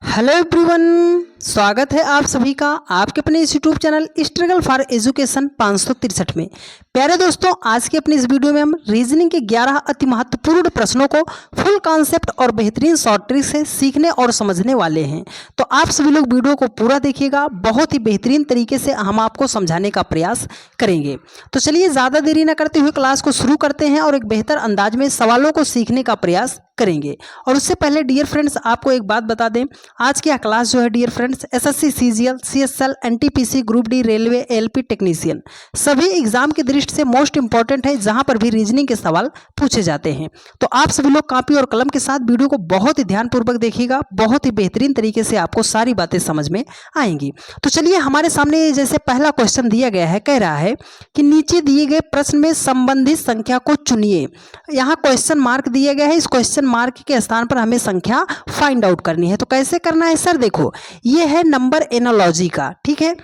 Hello everyone, स्वागत है आप सभी का आपके अपने इस YouTube channel struggle for education 563 में। प्यारे दोस्तों, आज के अपने इस वीडियो में हम रीजनिंग के 11 अति महत्वपूर्ण प्रश्नों को फुल कॉन्सेप्ट और बेहतरीन शॉर्ट ट्रिक से सीखने और समझने वाले हैं। तो आप सभी लोग वीडियो को पूरा देखिएगा, बहुत ही बेहतरीन तरीके से हम आपको समझाने का प्रयास करेंगे। तो चलिए ज़्यादा देरी न करते हुए क्लास को शुरू करते हैं और एक बेहतर अंदाज में सवालों को सीखने का प्रयास करेंगे। और उससे पहले डियर फ्रेंड्स, आपको एक बात बता दें, आज की क्लास जो है dear friends SSC, CGL, CSL, NTPC, group D, railway, LP technician सभी एग्जाम की दृष्टि से मोस्ट इंपॉर्टेंट है, जहां पर भी रीजनिंग के सवाल पूछे जाते हैं। तो आप सभी लोग कॉपी और कलम के साथ वीडियो को बहुत ही ध्यानपूर्वक देखिएगा, बहुत ही बेहतरीन तरीके से आपको सारी बातें समझ में आएंगी। तो चलिए, हमारे सामने जैसे पहला क्वेश्चन दिया गया है, कह रहा है कि नीचे दिए गए प्रश्न में संबंधित संख्या को चुनिए। यहाँ क्वेश्चन मार्क दिया गया है, इस क्वेश्चन मार्क के स्थान पर हमें संख्या फाइंड आउट करनी है। तो कैसे करना है सर? देखो, ये है नंबर एनालॉजी का, ठीक है।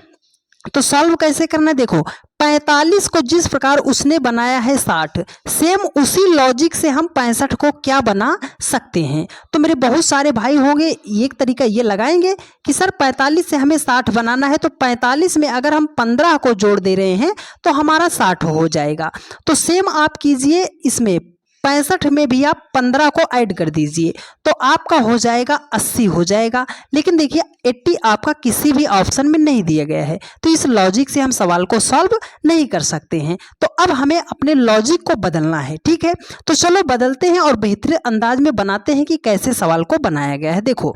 तो सॉल्व कैसे करना है? देखो, 45 को जिस प्रकार उसने बनाया है 60, सेम उसी लॉजिक से हम 65 को क्या बना सकते हैं। तो मेरे बहुत सारे भाई होंगे, एक तरीका ये लगाएंगे कि सर 45 से हमें 60 बनाना है, तो 45 में अगर हम 15 को जोड़ दे रहे हैं तो हमारा 60 हो जाएगा। तो सेम आप कीजिए, इसमें 65 में भी आप 15 को ऐड कर दीजिए तो आपका हो जाएगा 80 हो जाएगा। लेकिन देखिए 80 आपका किसी भी ऑप्शन में नहीं दिया गया है, तो इस लॉजिक से हम सवाल को सॉल्व नहीं कर सकते हैं। तो अब हमें अपने लॉजिक को बदलना है, ठीक है। तो चलो बदलते हैं और बेहतरीन अंदाज में बनाते हैं कि कैसे सवाल को बनाया गया है। देखो,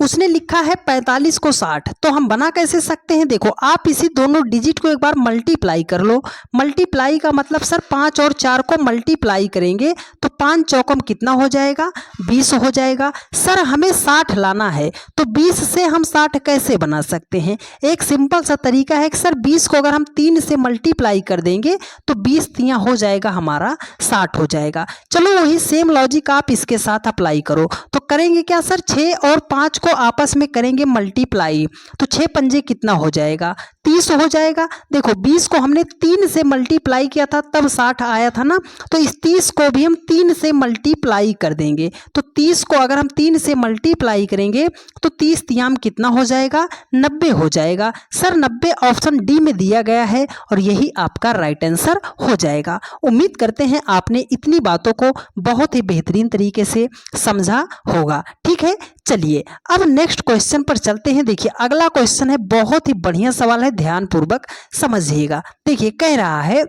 उसने लिखा है 45 को 60, तो हम बना कैसे सकते हैं? देखो, आप इसी दोनों डिजिट को एक बार मल्टीप्लाई कर लो। मल्टीप्लाई का मतलब सर 5 और 4 को मल्टीप्लाई करेंगे तो 5 चौकम कितना हो जाएगा? 20 हो जाएगा। सर हमें 60 लाना है, तो 20 से हम 60 कैसे बना सकते हैं? एक सिंपल सा तरीका है कि सर 20 को अगर हम 3 से मल्टीप्लाई कर देंगे तो 20 तियां हो जाएगा, हमारा 60 हो जाएगा। चलो वही सेम लॉजिक आप इसके साथ अप्लाई करो। तो करेंगे क्या सर? 6 और 5 को आपस में करेंगे मल्टीप्लाई, तो 6 पंजे कितना हो जाएगा? 30 हो जाएगा। देखो, 20 को हमने 3 से मल्टीप्लाई किया था तब 60 आया था ना, तो इस 30 को भी हम 3 से मल्टीप्लाई कर देंगे। तो 30 को अगर हम 3 से मल्टीप्लाई करेंगे तो 30 तियाम कितना हो जाएगा? 90 हो जाएगा। सर 90 ऑप्शन डी में दिया गया है और यही आपका राइट आंसर हो जाएगा। उम्मीद करते हैं आपने इतनी बातों को बहुत ही बेहतरीन तरीके से समझा होगा, ठीक है। चलिए अब नेक्स्ट क्वेश्चन पर चलते हैं। देखिए, अगला क्वेश्चन है, बहुत ही बढ़िया सवाल है, ध्यानपूर्वक समझिएगा। देखिए, कह रहा है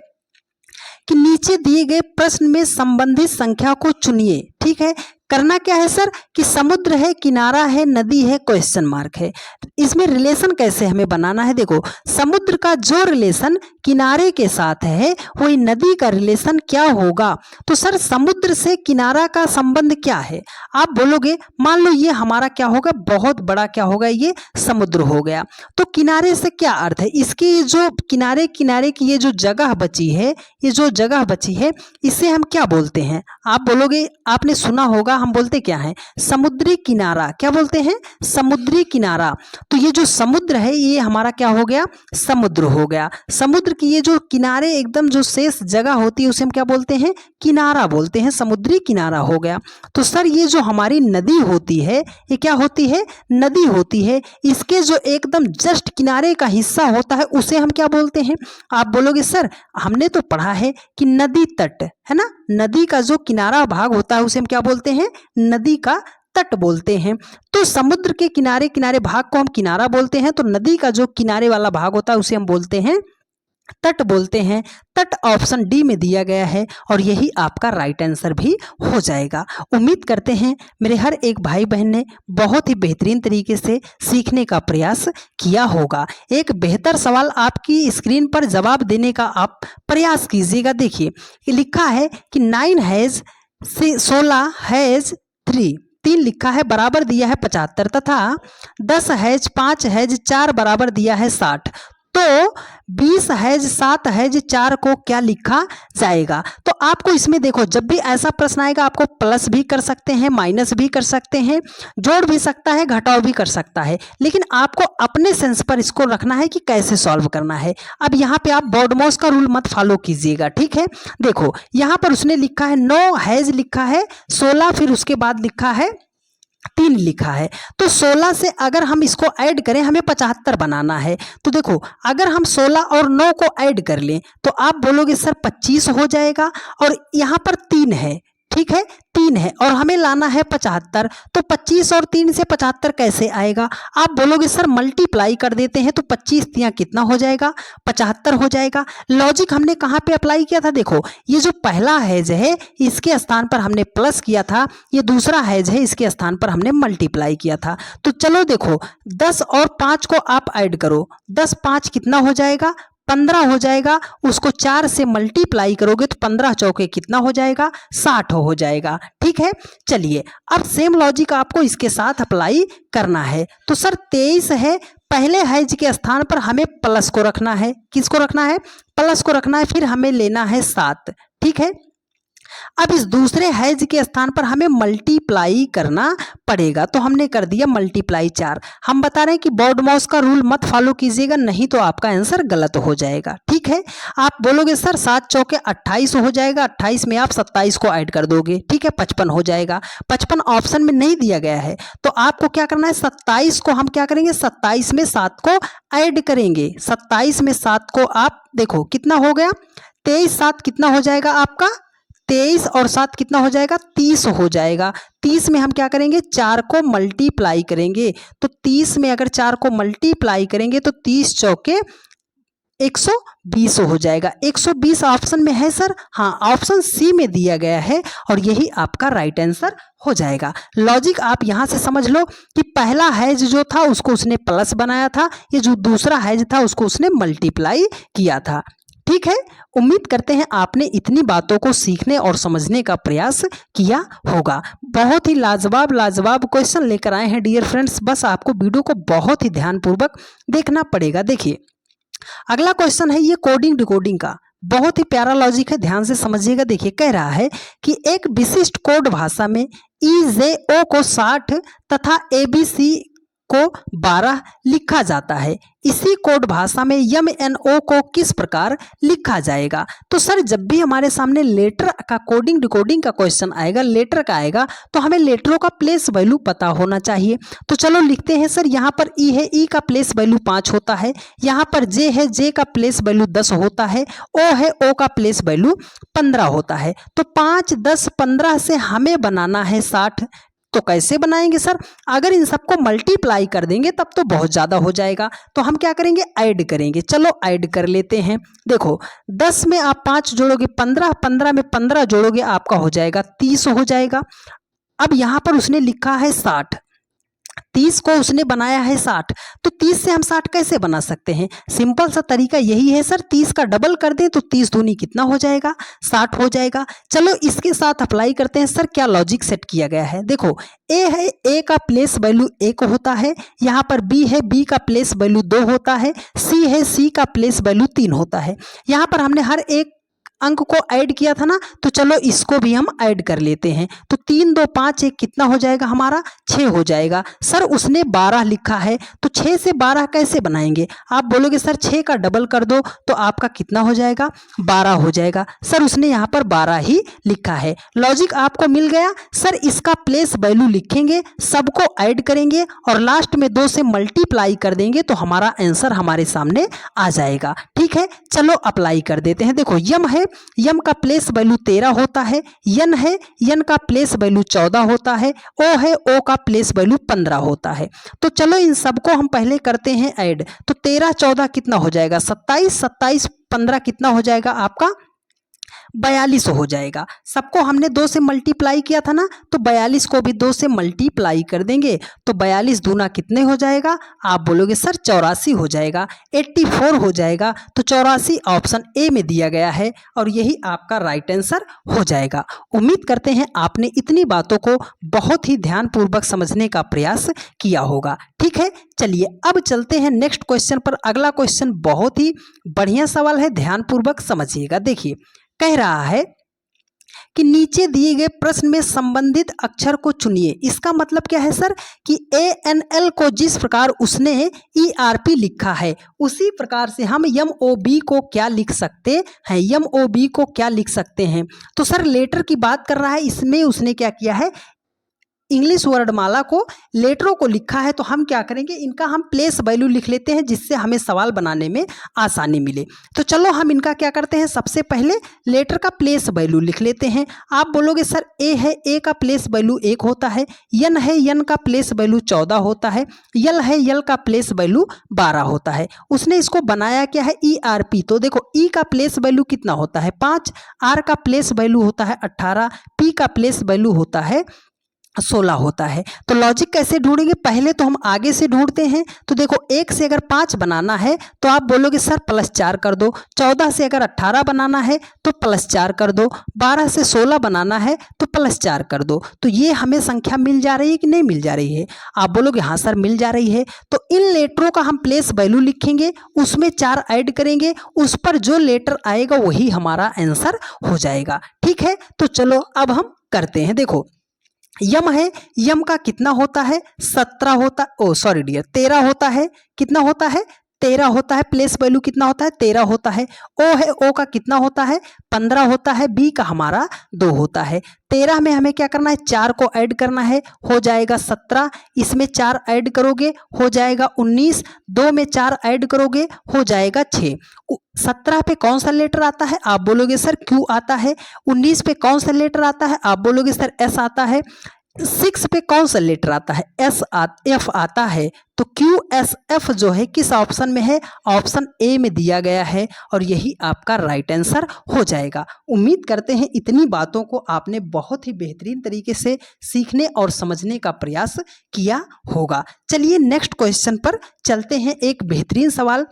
कि नीचे दिए गए प्रश्न में संबंधित संख्या को चुनिए, ठीक है। करना क्या है सर कि समुद्र है, किनारा है, नदी है, क्वेश्चन मार्क है। इसमें रिलेशन कैसे हमें बनाना है? देखो, समुद्र का जो रिलेशन किनारे के साथ है वही नदी का रिलेशन क्या होगा? तो सर समुद्र से किनारा का संबंध क्या है? आप बोलोगे, मान लो ये हमारा क्या होगा? बहुत बड़ा क्या होगा? ये समुद्र हो गया। तो किनारे से क्या अर्थ है? इसकी जो किनारे किनारे की ये जो जगह बची है, ये जो जगह बची है, इसे हम क्या बोलते हैं? आप बोलोगे, आपने सुना होगा, हम बोलते क्या है? समुद्री किनारा। क्या बोलते हैं? समुद्री किनारा। तो ये जो समुद्र है ये हमारा क्या हो गया? समुद्र हो गया। समुद्र की ये जो किनारे एकदम जो शेष जगह होती है उसे हम क्या बोलते हैं? किनारा बोलते हैं, समुद्री किनारा हो गया। तो सर ये जो हमारी नदी होती है ये क्या होती है? नदी होती है। इसके जो एकदम जस्ट किनारे का हिस्सा होता है उसे हम क्या बोलते हैं? आप बोलोगे सर हमने तो पढ़ा है कि नदी तट है ना, नदी का जो किनारा भाग होता है उसे हम क्या बोलते हैं? नदी का तट बोलते हैं। तो समुद्र के किनारे किनारे भाग को हम किनारा बोलते हैं, तो नदी का जो किनारे वाला भाग होता है उसे हम बोलते हैं तट बोलते हैं। तट ऑप्शन डी में दिया गया है और यही आपका राइट आंसर भी हो जाएगा। उम्मीद करते हैं मेरे हर एक भाई बहन ने बहुत ही बेहतरीन तरीके से सीखने का प्रयास किया होगा। एक बेहतर सवाल आपकी स्क्रीन पर जवाब देने का आप प्रयास कीजिएगा। देखिए, ये लिखा है कि 9 हैज 16 हैज 3 लिखा है, बराबर दिया है 75 तथा 10 हैज 5 हैज 4 बराबर दिया है 60। तो 20 हैज 7 हैज 4 को क्या लिखा जाएगा? तो आपको इसमें देखो, जब भी ऐसा प्रश्न आएगा आपको प्लस भी कर सकते हैं, माइनस भी कर सकते हैं, जोड़ भी सकता है, घटाव भी कर सकता है, लेकिन आपको अपने सेंस पर इसको रखना है कि कैसे सॉल्व करना है। अब यहाँ पे आप बॉडमॉस का रूल मत फॉलो कीजिएगा, ठीक है। देखो यहाँ पर उसने लिखा है 9 हैज लिखा है 16, फिर उसके बाद लिखा है 3 लिखा है। तो 16 से अगर हम इसको ऐड करें, हमें 75 बनाना है। तो देखो अगर हम 16 और 9 को ऐड कर लें तो आप बोलोगे सर 25 हो जाएगा, और यहाँ पर 3 है, ठीक है 3 है और हमें लाना है 75। तो 25 और 3 से 75 कैसे आएगा? आप बोलोगे सर मल्टीप्लाई कर देते हैं, तो 25 तिया कितना हो जाएगा? 75 हो जाएगा। लॉजिक हमने कहाँ पे अप्लाई किया था? देखो ये जो पहला हैज है इसके स्थान पर हमने प्लस किया था, ये दूसरा हैज है इसके स्थान पर हमने मल्टीप्लाई किया था। तो चलो देखो 10 और 5 को आप ऐड करो, 10 5 कितना हो जाएगा? 15 हो जाएगा। उसको 4 से मल्टीप्लाई करोगे तो 15 चौके कितना हो जाएगा? 60 हो जाएगा। ठीक है, चलिए अब सेम लॉजिक आपको इसके साथ अप्लाई करना है। तो सर 23 है, पहले हैज के स्थान पर हमें प्लस को रखना है। किसको रखना है? प्लस को रखना है। फिर हमें लेना है 7। ठीक है, अब इस दूसरे हैज के स्थान पर हमें मल्टीप्लाई करना पड़ेगा। तो हमने कर दिया मल्टीप्लाई 4। हम बता रहे हैं कि बोर्ड माउस का रूल मत फॉलो कीजिएगा, नहीं तो आपका आंसर गलत हो जाएगा। ठीक है, आप बोलोगे सर 7 चौके 28 हो जाएगा, 28 में आप 27 को ऐड कर दोगे, ठीक है 55 हो जाएगा। 55 ऑप्शन में नहीं दिया गया है, तो आपको क्या करना है? 27 को हम क्या करेंगे? 27 में 7 को ऐड करेंगे। 27 में 7 को आप देखो कितना हो गया? 23 7 कितना हो जाएगा आपका? 23 और 7 कितना हो जाएगा? 30 हो जाएगा। 30 में हम क्या करेंगे? 4 को मल्टीप्लाई करेंगे। तो 30 में अगर 4 को मल्टीप्लाई करेंगे तो 30 चौके 120 हो जाएगा। 120 ऑप्शन में है सर? हाँ, ऑप्शन सी में दिया गया है और यही आपका राइट आंसर हो जाएगा। लॉजिक आप यहां से समझ लो कि पहला हैज जो था उसको उसने प्लस बनाया था, ये जो दूसरा हैज था उसको उसने मल्टीप्लाई किया था। ठीक है, उम्मीद करते हैं आपने इतनी बातों को सीखने और समझने का प्रयास किया होगा। बहुत ही लाजवाब क्वेश्चन लेकर आए हैं डियर फ्रेंड्स, बस आपको वीडियो को बहुत ही ध्यानपूर्वक देखना पड़ेगा। देखिए अगला क्वेश्चन है ये कोडिंग डिकोडिंग का, बहुत ही प्यारा लॉजिक है, ध्यान से समझिएगा। देखिए कह रहा है कि एक विशिष्ट कोड भाषा में EJO को 60 तथा ABC को 12 लिखा जाता है। इसी कोड भाषा में MNO को किस प्रकार लिखा जाएगा? तो सर जब भी हमारे सामने लेटर का कोडिंग डिकोडिंग का क्वेश्चन आएगा, लेटर का आएगा, तो हमें लेटरों का प्लेस वैल्यू पता होना चाहिए। तो चलो लिखते हैं सर, यहाँ पर E है, E का प्लेस वैल्यू 5 होता है। यहाँ पर J है, J का प्लेस वैल्यू 10 होता है। O है, O का प्लेस वैल्यू 15 होता है। तो 5 10 15 से हमें बनाना है 60। तो कैसे बनाएंगे सर? अगर इन सबको मल्टीप्लाई कर देंगे तब तो बहुत ज़्यादा हो जाएगा, तो हम क्या करेंगे? ऐड करेंगे। चलो ऐड कर लेते हैं। देखो 10 में आप 5 जोड़ोगे 15, 15 में 15 जोड़ोगे आपका हो जाएगा 30 हो जाएगा। अब यहाँ पर उसने लिखा है 60, 30 को उसने बनाया है 60, तो 30 से हम 60 कैसे बना सकते हैं? सिंपल सा तरीका यही है सर, 30 का डबल कर दें तो 30 दूनी कितना हो जाएगा? 60 हो जाएगा। चलो इसके साथ अप्लाई करते हैं सर, क्या लॉजिक सेट किया गया है। देखो ए है, ए का प्लेस वैल्यू 1 होता है। यहाँ पर बी है, बी का प्लेस वैल्यू 2 होता है। सी है, सी का प्लेस वैल्यू 3 होता है। यहाँ पर हमने हर एक अंक को ऐड किया था ना, तो चलो इसको भी हम ऐड कर लेते हैं। तो 3 2 5 1 कितना हो जाएगा हमारा? 6 हो जाएगा। सर उसने 12 लिखा है, तो 6 से 12 कैसे बनाएंगे? आप बोलोगे सर 6 का डबल कर दो तो आपका कितना हो जाएगा? 12 हो जाएगा। सर उसने यहाँ पर 12 ही लिखा है। लॉजिक आपको मिल गया। सर इसका प्लेस वैल्यू लिखेंगे, सबको ऐड करेंगे और लास्ट में 2 से मल्टीप्लाई कर देंगे तो हमारा आंसर हमारे सामने आ जाएगा। ठीक है, चलो अप्लाई कर देते हैं। देखो यम है, यम का प्लेस वैल्यू 13 होता है। यन है, यन का प्लेस वैल्यू 14 होता है। ओ है, ओ का प्लेस वैल्यू 15 होता है। तो चलो इन सबको हम पहले करते हैं ऐड। तो 13 14 कितना हो जाएगा? 27, 27 15 कितना हो जाएगा आपका? 42 हो जाएगा। सबको हमने 2 से मल्टीप्लाई किया था ना, तो 42 को भी 2 से मल्टीप्लाई कर देंगे तो 42 दूना कितने हो जाएगा? आप बोलोगे सर 84 हो जाएगा, 84 हो जाएगा। तो 84 ऑप्शन ए में दिया गया है और यही आपका राइट आंसर हो जाएगा। उम्मीद करते हैं आपने इतनी बातों को बहुत ही ध्यानपूर्वक समझने का प्रयास किया होगा। ठीक है, चलिए अब चलते हैं नेक्स्ट क्वेश्चन पर। अगला क्वेश्चन बहुत ही बढ़िया सवाल है, ध्यानपूर्वक समझिएगा। देखिए कह रहा है कि नीचे दिए गए प्रश्न में संबंधित अक्षर को चुनिए। इसका मतलब क्या है सर कि ANL को जिस प्रकार उसने ERP लिखा है उसी प्रकार से हम MOB को क्या लिख सकते हैं? MOB को क्या लिख सकते हैं? तो सर लेटर की बात कर रहा है, इसमें उसने क्या किया है? इंग्लिश वर्णमाला को लेटरों को लिखा है, तो हम क्या करेंगे, इनका हम प्लेस वैल्यू लिख लेते हैं जिससे हमें सवाल बनाने में आसानी मिले। तो चलो हम इनका क्या करते हैं, सबसे पहले लेटर का प्लेस वैल्यू लिख लेते हैं। आप बोलोगे सर ए है, ए का प्लेस वैल्यू 1 होता है, यन है, यन का प्लेस वैल्यू 14 होता है, यल है, यल का प्लेस वैल्यू 12 होता है। उसने इसको बनाया क्या है, ERP। तो देखो ई का प्लेस वैल्यू कितना होता है 5, आर का प्लेस वैल्यू होता है 18, पी का प्लेस वैल्यू होता है 16 होता है। तो लॉजिक कैसे ढूंढेंगे, पहले तो हम आगे से ढूंढते हैं। तो देखो 1 से अगर 5 बनाना है तो आप बोलोगे सर +4 कर दो, 14 से अगर 18 बनाना है तो +4 कर दो, 12 से 16 बनाना है तो +4 कर दो। तो ये हमें संख्या मिल जा रही है कि नहीं मिल जा रही है, आप बोलोगे हाँ सर मिल जा रही है। तो इन लेटरों का हम प्लेस वैल्यू लिखेंगे, उसमें 4 ऐड करेंगे, उस पर जो लेटर आएगा वही हमारा आंसर हो जाएगा। ठीक है, तो चलो अब हम करते हैं। देखो यम है, यम का कितना होता है 17 होता, ओ सॉरी डियर 13 होता है, कितना होता है 13 होता है, प्लेस वैल्यू कितना होता है 13 होता है। ओ है, ओ का कितना होता है 15 होता है, बी का हमारा 2 होता है। 13 में हमें क्या करना है, 4 को ऐड करना है, हो जाएगा 17, इसमें 4 ऐड करोगे हो जाएगा 19, 2 में 4 ऐड करोगे हो जाएगा 6। 17 पे कौन सा लेटर आता है, आप बोलोगे सर क्यू आता है। 19 पे कौन सा लेटर आता है, आप बोलोगे सर एस आता है। 6 पे कौन सा लेटर आता है, एफ आता है। तो QSF जो है किस ऑप्शन में है, ऑप्शन ए में दिया गया है, और यही आपका राइट आंसर हो जाएगा। उम्मीद करते हैं इतनी बातों को आपने बहुत ही बेहतरीन तरीके से सीखने और समझने का प्रयास किया होगा। चलिए नेक्स्ट क्वेश्चन पर चलते हैं। एक बेहतरीन सवाल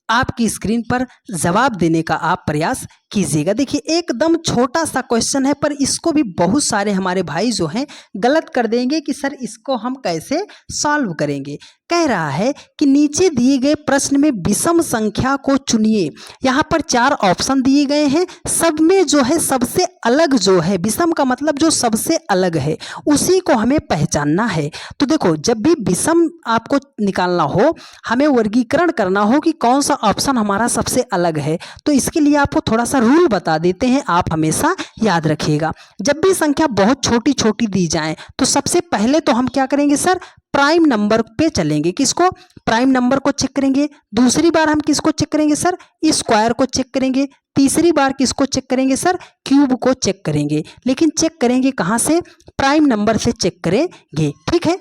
आपकी स्क्रीन पर जवाब देने का आप प्रयास कीजिएगा। देखिए एकदम छोटा सा क्वेश्चन है, पर इसको भी बहुत सारे हमारे भाई जो हैं गलत कर देंगे कि सर इसको हम कैसे सॉल्व करेंगे। कह रहा है कि नीचे दिए गए प्रश्न में विषम संख्या को चुनिए। यहाँ पर 4 ऑप्शन दिए गए हैं, सब में जो है सबसे अलग जो है, विषम का मतलब जो सबसे अलग है उसी को हमें पहचानना है। तो देखो जब भी विषम आपको निकालना हो, हमें वर्गीकरण करना हो कि कौन सा ऑप्शन हमारा सबसे अलग है, तो इसके लिए आपको थोड़ा सा रूल बता देते हैं, आप हमेशा याद रखिएगा। जब भी संख्या बहुत छोटी छोटी दी जाए तो सबसे पहले तो हम क्या करेंगे सर, प्राइम नंबर पे चलेंगे। किसको, प्राइम नंबर को चेक करेंगे। दूसरी बार हम किसको चेक करेंगे सर, स्क्वायर को चेक करेंगे। तीसरी बार किसको चेक करेंगे सर, क्यूब को चेक करेंगे। लेकिन चेक करेंगे कहाँ से, प्राइम नंबर से चेक करेंगे। ठीक है,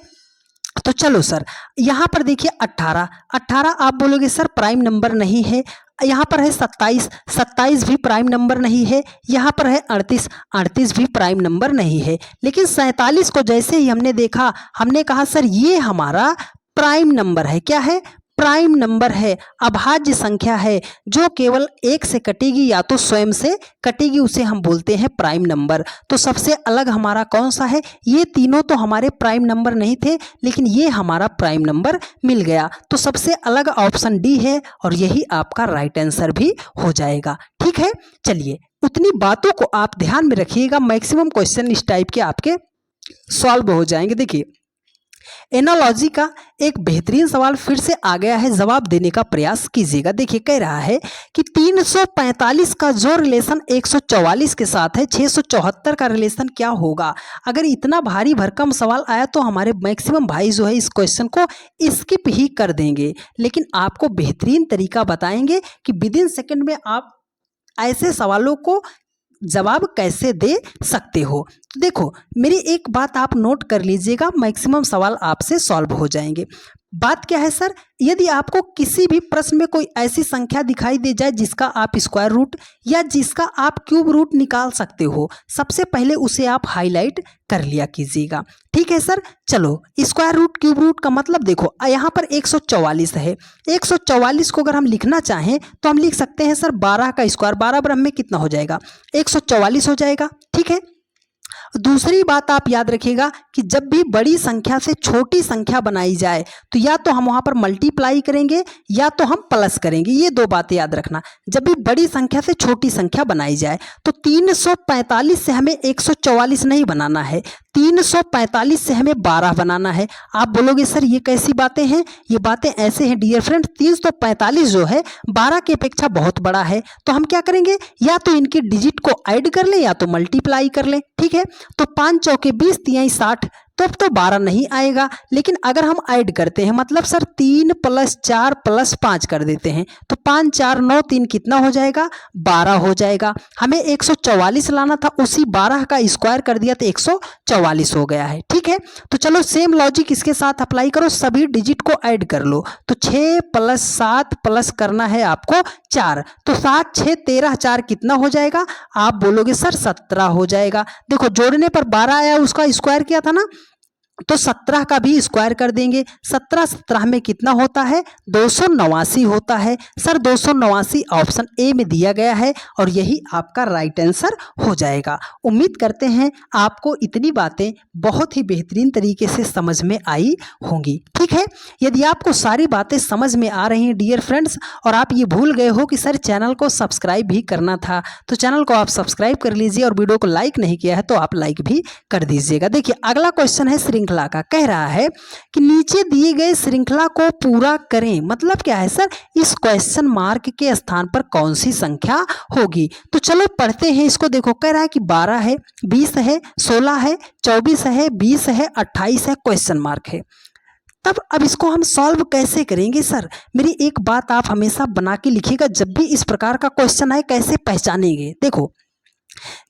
तो चलो सर यहाँ पर देखिए 18 आप बोलोगे सर प्राइम नंबर नहीं है। यहाँ पर है 27 भी प्राइम नंबर नहीं है। यहाँ पर है 38 भी प्राइम नंबर नहीं है। लेकिन 47 को जैसे ही हमने देखा, हमने कहा सर ये हमारा प्राइम नंबर है। क्या है, प्राइम नंबर है, अभाज्य संख्या है, जो केवल 1 से कटेगी या तो स्वयं से कटेगी, उसे हम बोलते हैं प्राइम नंबर। तो सबसे अलग हमारा कौन सा है, ये तीनों तो हमारे प्राइम नंबर नहीं थे, लेकिन ये हमारा प्राइम नंबर मिल गया। तो सबसे अलग ऑप्शन डी है, और यही आपका राइट आंसर भी हो जाएगा। ठीक है, चलिए उतनी बातों को आप ध्यान में रखिएगा, मैक्सिमम क्वेश्चन इस टाइप के आपके सॉल्व हो जाएंगे। देखिए एनालॉजी का एक बेहतरीन सवाल फिर से आ गया है, जवाब देने का प्रयास कीजिएगा। देखिए कह रहा है कि 345 का जो रिलेशन 144 के साथ है, 674 का रिलेशन क्या होगा। अगर इतना भारी भरकम सवाल आया तो हमारे मैक्सिमम भाई जो है इस क्वेश्चन को स्किप ही कर देंगे, लेकिन आपको बेहतरीन तरीका बताएंगे कि विद इन सेकेंड में आप ऐसे सवालों को जवाब कैसे दे सकते हो। तो देखो मेरी एक बात आप नोट कर लीजिएगा, मैक्सिमम सवाल आपसे सॉल्व हो जाएंगे। बात क्या है सर, यदि आपको किसी भी प्रश्न में कोई ऐसी संख्या दिखाई दे जाए जिसका आप स्क्वायर रूट या जिसका आप क्यूब रूट निकाल सकते हो, सबसे पहले उसे आप हाईलाइट कर लिया कीजिएगा। ठीक है सर, चलो स्क्वायर रूट क्यूब रूट का मतलब देखो यहाँ पर 144 है। 144 को अगर हम लिखना चाहें तो हम लिख सकते हैं सर 12 का स्क्वायर, 12 ब्रह्म में कितना हो जाएगा 144 हो जाएगा। ठीक है, दूसरी बात आप याद रखिएगा कि जब भी बड़ी संख्या से छोटी संख्या बनाई जाए तो या तो हम वहां पर मल्टीप्लाई करेंगे या तो हम प्लस करेंगे। ये 2 बातें याद रखना। जब भी बड़ी संख्या से छोटी संख्या बनाई जाए तो 345 से हमें 144 नहीं बनाना है, 345 से हमें 12 बनाना है। आप बोलोगे सर ये कैसी बातें हैं? ये बातें ऐसे हैं डियर फ्रेंड, 345 जो है 12 की अपेक्षा बहुत बड़ा है। तो हम क्या करेंगे, या तो इनकी डिजिट को ऐड कर लें या तो मल्टीप्लाई कर लें। ठीक है, तो 5 चौके 20 तिहाई 60, तब तो 12 नहीं आएगा। लेकिन अगर हम ऐड करते हैं, मतलब सर 3 + 4 + 5 कर देते हैं, तो 5 4 9 3 कितना हो जाएगा? 12 हो जाएगा। हमें 144 लाना था, उसी 12 का स्क्वायर कर दिया तो 144 हो गया है। ठीक है, तो चलो सेम लॉजिक इसके साथ अप्लाई करो, सभी डिजिट को ऐड कर लो। तो 6 + 7 प्लस करना है आपको 4, तो 7 6 13 4 कितना हो जाएगा? आप बोलोगे सर 17 हो जाएगा। देखो जोड़ने पर 12 आया, उसका स्क्वायर किया था ना, तो 17 का भी स्क्वायर कर देंगे। 17 17 में कितना होता है? 289 होता है। सर 289 ऑप्शन ए में दिया गया है और यही आपका राइट आंसर हो जाएगा। उम्मीद करते हैं आपको इतनी बातें बहुत ही बेहतरीन तरीके से समझ में आई होंगी। ठीक है, यदि आपको सारी बातें समझ में आ रही हैं डियर फ्रेंड्स, और आप ये भूल गए हो कि सर चैनल को सब्सक्राइब भी करना था, तो चैनल को आप सब्सक्राइब कर लीजिए और वीडियो को लाइक नहीं किया है तो आप लाइक भी कर दीजिएगा। देखिए अगला क्वेश्चन है श्रृंखला का, कह रहा है कि नीचे दिए गए श्रृंखला को पूरा करें। मतलब क्या है सर, इस क्वेश्चन मार्क के स्थान पर कौन सी संख्या होगी? तो चलो पढ़ते हैं इसको। देखो कह रहा है कि 12 है, 20 है, 16 है, 24 है, 20 है, 28 है, क्वेश्चन मार्क है। तब अब इसको हम सॉल्व कैसे करेंगे सर? मेरी एक बात आप हमेशा बना के लिखिएगा, जब भी इस प्रकार का क्वेश्चन आए कैसे पहचानेंगे। देखो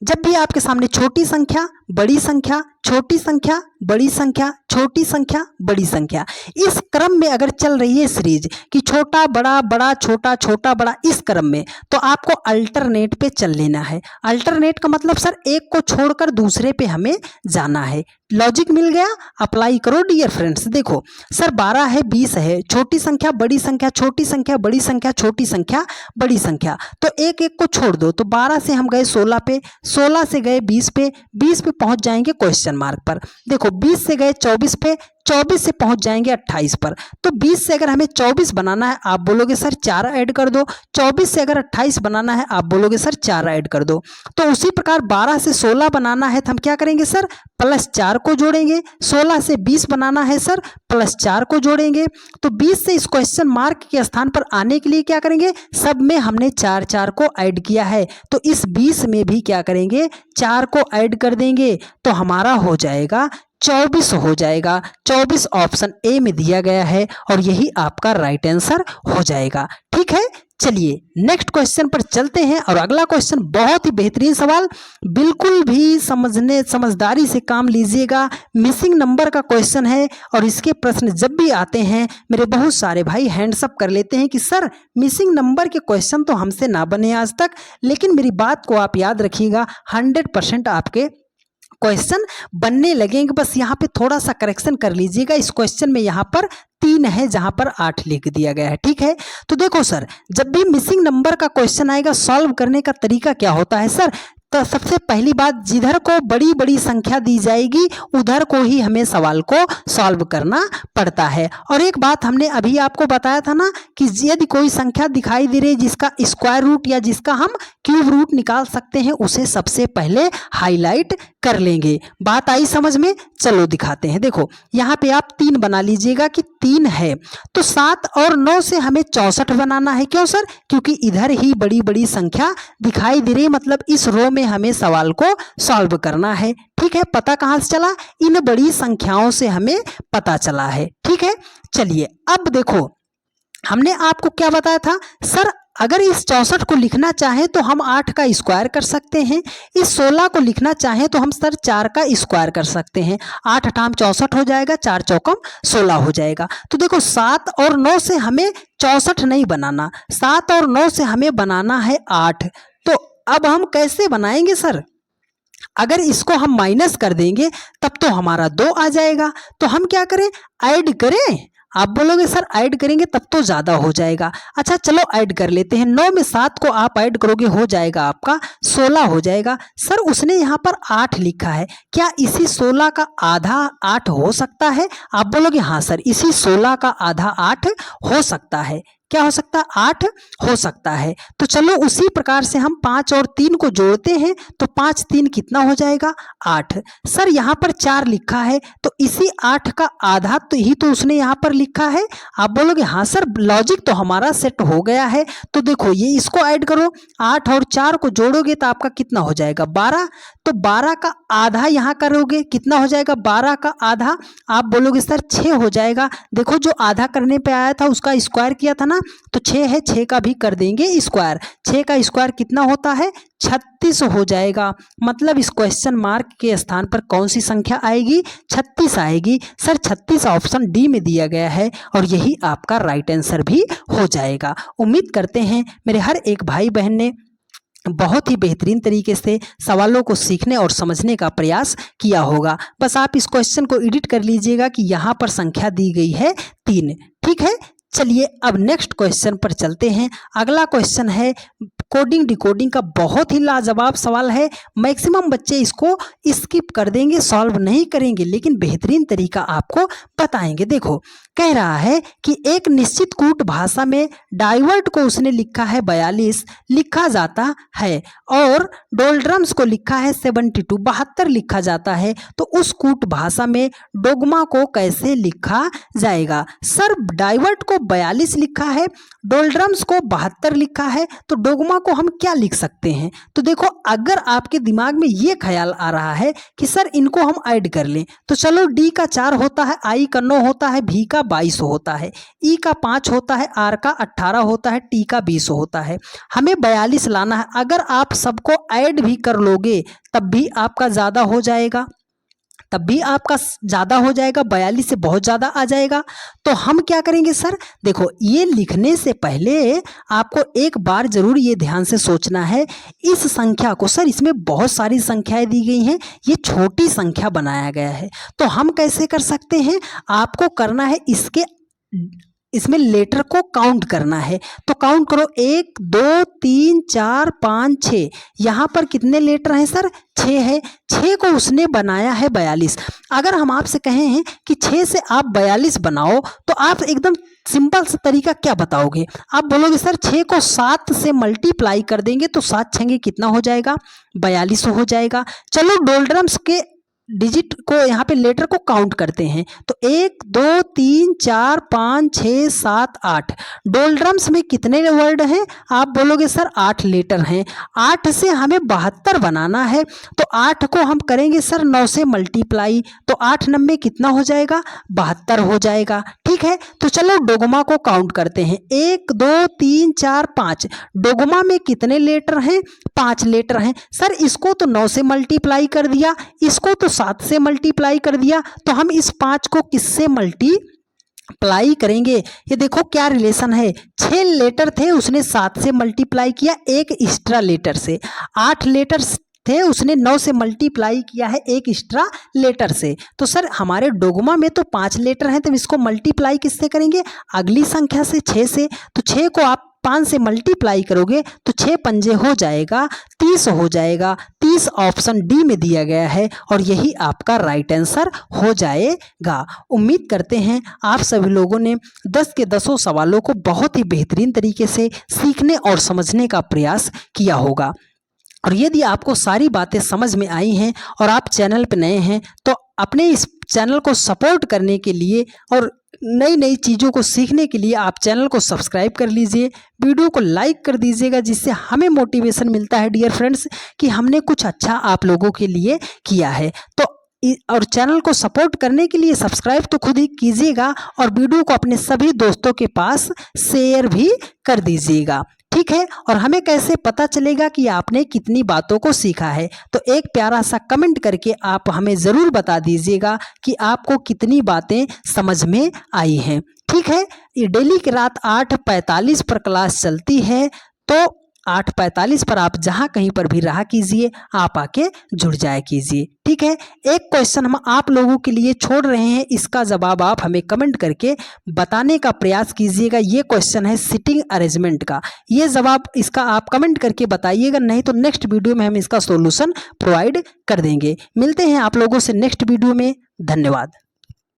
जब भी आपके सामने छोटी संख्या, बड़ी संख्या, छोटी संख्या, बड़ी संख्या, छोटी संख्या, बड़ी संख्या, इस क्रम में अगर चल रही है सीरीज कि छोटा बड़ा, बड़ा छोटा, छोटा बड़ा, इस क्रम में, तो आपको अल्टरनेट पे चल लेना है। अल्टरनेट का मतलब सर एक को छोड़कर दूसरे पे हमें जाना है। लॉजिक मिल गया, अप्लाई करो डियर फ्रेंड्स। देखो सर 12 है, 20 है, छोटी संख्या बड़ी संख्या, छोटी संख्या बड़ी संख्या, छोटी संख्या बड़ी संख्या, तो एक एक को छोड़ दो। तो 12 से हम गए 16 पे, 16 से गए 20 पे, 20 पे पहुंच जाएंगे क्वेश्चन मार्क पर। देखो 20 से गए 24 पे, 24 से पहुंच जाएंगे 28 पर। तो 20 से अगर हमें 24 बनाना है, आप बोलोगे सर 4 ऐड कर दो। 24 से अगर 28 बनाना है, आप बोलोगे सर 4 ऐड कर दो। तो उसी प्रकार 12 से 16 बनाना है तो हम क्या करेंगे सर, +4 को जोड़ेंगे। 16 से 20 बनाना है सर, +4 को जोड़ेंगे। तो 20 से इस क्वेश्चन मार्क के स्थान पर आने के लिए क्या करेंगे, सब में हमने 4 4 को ऐड किया है, तो इस 20 में भी क्या करेंगे, 4 को ऐड कर देंगे, तो हमारा हो जाएगा 24 हो जाएगा। 24 ऑप्शन ए में दिया गया है और यही आपका राइट आंसर हो जाएगा। ठीक है, चलिए नेक्स्ट क्वेश्चन पर चलते हैं। और अगला क्वेश्चन बहुत ही बेहतरीन सवाल, बिल्कुल भी समझदारी से काम लीजिएगा। मिसिंग नंबर का क्वेश्चन है और इसके प्रश्न जब भी आते हैं मेरे बहुत सारे भाई हैंड्स अप कर लेते हैं कि सर मिसिंग नंबर के क्वेश्चन तो हमसे ना बने आज तक, लेकिन मेरी बात को आप याद रखिएगा, 100% आपके क्वेश्चन बनने लगेंगे। बस यहाँ पे थोड़ा सा करेक्शन कर लीजिएगा। इस क्वेश्चन में यहाँ पर 3 है जहाँ पर 8 लिख दिया गया है। ठीक है, तो देखो सर जब भी मिसिंग नंबर का क्वेश्चन आएगा, सॉल्व करने का तरीका क्या होता है सर, तो सबसे पहली बात, जिधर को बड़ी बड़ी संख्या दी जाएगी उधर को ही हमें सवाल को सॉल्व करना पड़ता है। और एक बात हमने अभी आपको बताया था ना कि यदि कोई संख्या दिखाई दे रही है जिसका स्क्वायर रूट या जिसका हम क्यूब रूट निकाल सकते हैं, उसे सबसे पहले हाईलाइट कर लेंगे। बात आई समझ में? चलो दिखाते हैं। देखो यहाँ पे आप 3 बना लीजिएगा कि 3 है, तो 7 और 9 से हमें 64 बनाना है। क्यों सर? क्योंकि इधर ही बड़ी बड़ी संख्या दिखाई दे रही है, मतलब इस रो में हमें सवाल को सॉल्व करना है। ठीक है, पता कहां से चला, इन बड़ी संख्याओं से हमें पता चला है। ठीक है, चलिए अब देखो हमने आपको क्या बताया था सर, अगर इस 64 को लिखना चाहें तो हम 8 का स्क्वायर कर सकते हैं, इस 16 को लिखना चाहें तो हम सर 4 का स्क्वायर कर सकते हैं। 8 8 64 हो जाएगा, 4 चौकम 16 हो जाएगा। तो देखो 7 और 9 से हमें 64 नहीं बनाना, 7 और 9 से हमें बनाना है 8। तो अब हम कैसे बनाएंगे सर, अगर इसको हम माइनस कर देंगे तब तो हमारा 2 आ जाएगा। तो हम क्या करें, ऐड करें। आप बोलोगे सर ऐड करेंगे तब तो ज़्यादा हो जाएगा। अच्छा चलो ऐड कर लेते हैं। 9 में 7 को आप ऐड करोगे हो जाएगा आपका 16 हो जाएगा। सर उसने यहाँ पर 8 लिखा है, क्या इसी 16 का आधा 8 हो सकता है? आप बोलोगे हाँ सर, इसी 16 का आधा 8 हो सकता है। क्या हो सकता है? 8 हो सकता है। तो चलो उसी प्रकार से हम 5 और 3 को जोड़ते हैं तो 5 3 कितना हो जाएगा? 8। सर यहाँ पर 4 लिखा है तो इसी 8 का आधा तो ही तो उसने यहाँ पर लिखा है। आप बोलोगे हाँ सर लॉजिक तो हमारा सेट हो गया है। तो देखो ये इसको ऐड करो, 8 और 4 को जोड़ोगे तो आपका कितना हो जाएगा? 12। तो 12 का आधा यहाँ करोगे कितना हो जाएगा? 12 का आधा आप बोलोगे सर 6 हो जाएगा। देखो जो आधा करने पे आया था उसका स्क्वायर किया था ना, तो 6 है, 6 का भी कर देंगे स्क्वायर। 6 का स्क्वायर कितना होता है? 36 हो जाएगा। मतलब इस क्वेश्चन मार्क के स्थान पर कौन सी संख्या आएगी? 36 आएगी। सर 36 ऑप्शन डी में दिया गया है और यही आपका राइट आंसर भी हो जाएगा। उम्मीद करते हैं मेरे हर एक भाई बहन ने बहुत ही बेहतरीन तरीके से सवालों को सीखने और समझने का प्रयास किया होगा। बस आप इस क्वेश्चन को एडिट कर लीजिएगा कि यहाँ पर संख्या दी गई है 3। ठीक है, चलिए अब नेक्स्ट क्वेश्चन पर चलते हैं। अगला क्वेश्चन है कोडिंग डिकोडिंग का, बहुत ही लाजवाब सवाल है। मैक्सिमम बच्चे इसको स्किप कर देंगे, सॉल्व नहीं करेंगे, लेकिन बेहतरीन तरीका आपको बताएंगे। देखो कह रहा है कि एक निश्चित कूट भाषा में डाइवर्ट को उसने लिखा है 42 लिखा जाता है और डोल्ड्रम्स को लिखा है 72 72 लिखा जाता है। तो उस कूट भाषा में डोगमा को कैसे लिखा जाएगा? सर डाइवर्ट को 42 लिखा है, डोल्ड्रम्स को 72 लिखा है, तो डोगमा को हम क्या लिख सकते हैं? तो देखो अगर आपके दिमाग में ये ख्याल आ रहा है कि सर इनको हम ऐड कर लें, तो चलो डी का 4 होता है, आई का 9 होता है, भी का 22 होता है, ई का 5 होता है, आर का 18 होता है, टी का 20 होता है। हमें 42 लाना है। अगर आप सबको ऐड भी कर लोगे तब भी आपका ज़्यादा हो जाएगा, 42 से बहुत ज़्यादा आ जाएगा। तो हम क्या करेंगे सर? देखो ये लिखने से पहले आपको एक बार जरूर ये ध्यान से सोचना है इस संख्या को। सर इसमें बहुत सारी संख्याएं दी गई हैं, ये छोटी संख्या बनाया गया है, तो हम कैसे कर सकते हैं? आपको करना है इसमें लेटर को काउंट करना है। तो काउंट करो 1 2 3 4 5 6। यहाँ पर कितने लेटर हैं सर? 6 है। 6 को उसने बनाया है 42। अगर हम आपसे कहें हैं कि 6 से आप 42 बनाओ तो आप एकदम सिंपल सा तरीका क्या बताओगे? आप बोलोगे सर 6 को 7 से मल्टीप्लाई कर देंगे तो 7 छंगे कितना हो जाएगा? 42 हो जाएगा। चलो डोल्ड्रम्स के डिजिट को यहाँ पे लेटर को काउंट करते हैं तो 1 2 3 4 5 6 7 8। डोल्ड्रम्स में कितने वर्ड हैं? आप बोलोगे सर 8 लेटर हैं। 8 से हमें 72 बनाना है तो 8 को हम करेंगे सर 9 से मल्टीप्लाई, तो 8 9 कितना हो जाएगा? 72 हो जाएगा। ठीक है, तो चलो डोगमा को काउंट करते हैं। 1 2 3 4 5। डोगमा में कितने लेटर हैं? 5 लेटर हैं। सर इसको तो 9 से मल्टीप्लाई कर दिया, इसको तो 7 से मल्टीप्लाई कर दिया, तो हम इस 5 को किससे मल्टीप्लाई करेंगे? ये देखो क्या रिलेशन है। 6 लेटर थे, उसने 7 से मल्टीप्लाई किया एक एक्स्ट्रा लेटर से। 8 लेटर थे, उसने 9 से मल्टीप्लाई किया है एक एक्स्ट्रा लेटर से। तो सर हमारे डोगमा में तो 5 लेटर हैं, तो इसको मल्टीप्लाई किससे करेंगे? अगली संख्या से, 6 से। तो 6 को आप 5 से मल्टीप्लाई करोगे तो 6 पंजे हो जाएगा, 30 हो जाएगा। 30 ऑप्शन डी में दिया गया है और यही आपका राइट आंसर हो जाएगा। उम्मीद करते हैं आप सभी लोगों ने 10 के 10 सवालों को बहुत ही बेहतरीन तरीके से सीखने और समझने का प्रयास किया होगा। और यदि आपको सारी बातें समझ में आई हैं और आप चैनल पर नए हैं तो अपने इस चैनल को सपोर्ट करने के लिए और नई नई चीज़ों को सीखने के लिए आप चैनल को सब्सक्राइब कर लीजिए, वीडियो को लाइक कर दीजिएगा, जिससे हमें मोटिवेशन मिलता है डियर फ्रेंड्स कि हमने कुछ अच्छा आप लोगों के लिए किया है। तो और चैनल को सपोर्ट करने के लिए सब्सक्राइब तो खुद ही कीजिएगा और वीडियो को अपने सभी दोस्तों के पास शेयर भी कर दीजिएगा। ठीक है, और हमें कैसे पता चलेगा कि आपने कितनी बातों को सीखा है? तो एक प्यारा सा कमेंट करके आप हमें ज़रूर बता दीजिएगा कि आपको कितनी बातें समझ में आई हैं। ठीक है, ये डेली की रात 8:45 पर क्लास चलती है, तो 8:45 पर आप जहाँ कहीं पर भी रहा कीजिए, आप आके जुड़ जाया कीजिए। ठीक है, एक क्वेश्चन हम आप लोगों के लिए छोड़ रहे हैं, इसका जवाब आप हमें कमेंट करके बताने का प्रयास कीजिएगा। ये क्वेश्चन है सिटिंग अरेंजमेंट का, ये जवाब इसका आप कमेंट करके बताइएगा, नहीं तो नेक्स्ट वीडियो में हम इसका सॉल्यूशन प्रोवाइड कर देंगे। मिलते हैं आप लोगों से नेक्स्ट वीडियो में। धन्यवाद।